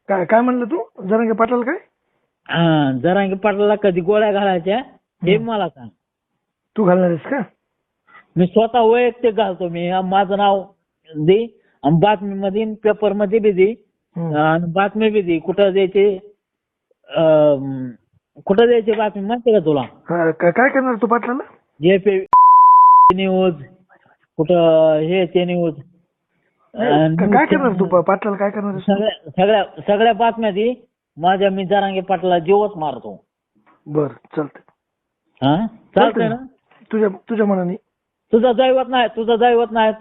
काय काय म्हणलं तू जरांगे पाटील काय जरांगे पाटलाला कधी गोळ्या घालायच्या हे मला सांग. तू घालणार आहेस का? मी स्वतः वैयक्तिक घालतो. मी माझं नाव दे आणि बातमीमध्ये पेपर मध्ये बी दे आणि बातमी बी दे. कुठं द्यायची कुठं द्यायची बातमी माहिती का तुला? काय करणार तू पाटलाला? जे न्यूज कुठं हे ते न्यूज काय करणार तू पाटलाला काय करणार आहेस? सगळ्या बातम्या दे. माझ्या मी जरांगे पाटलाला जीवच मारतो. बर चालतंय. हा चालतंय ना? तुझ्या मनाने. तुझं दैवत नाही.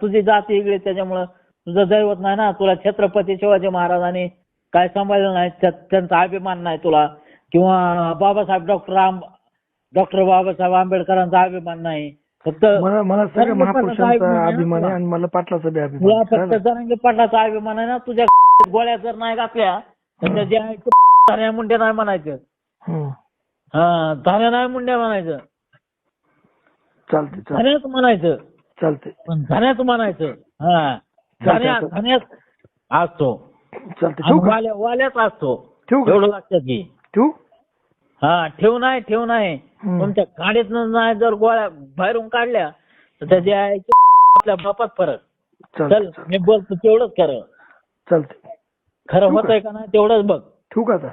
तुझी जाती वेगळी त्याच्यामुळं तुझं दैवत नाही ना. तुला छत्रपती शिवाजी महाराजांनी काय सांभाळलं नाही, त्यांचा अभिमान नाही तुला. किंवा डॉक्टर बाबासाहेब आंबेडकरांचा अभिमान नाही. फक्त मला सगळ्या महापुरुषांचा अभिमान आहे आणि मला पाटलाचा बी अभिमान तुला आहे. फक्त जरांगे पाटलाचा अभिमान आहे ना. तुझ्या गोळ्या जर नाही घातल्या तर त्या धान्या मुंड्या नाही म्हणायचं. हा धान्या नाही मुंड्या म्हणायचं. चालतंय धान्याच म्हणायचं. चालतंय पण धान्याच म्हणायचं. हा धान्याच असतो. चालतंय. वाल्याच असतो. ठेवू का? एवढं लक्षात घे. ठेवू? हा ठेव नाही. तुमच्या गाडीत नाही जर गोळ्या बाहेरून काढल्या तर त्याच्या आपल्या बापात फरक. चल मी बोलतो तेवढंच खरं. चालतंय. खरं होतंय का नाही तेवढंच बघ. ठेवू का आता?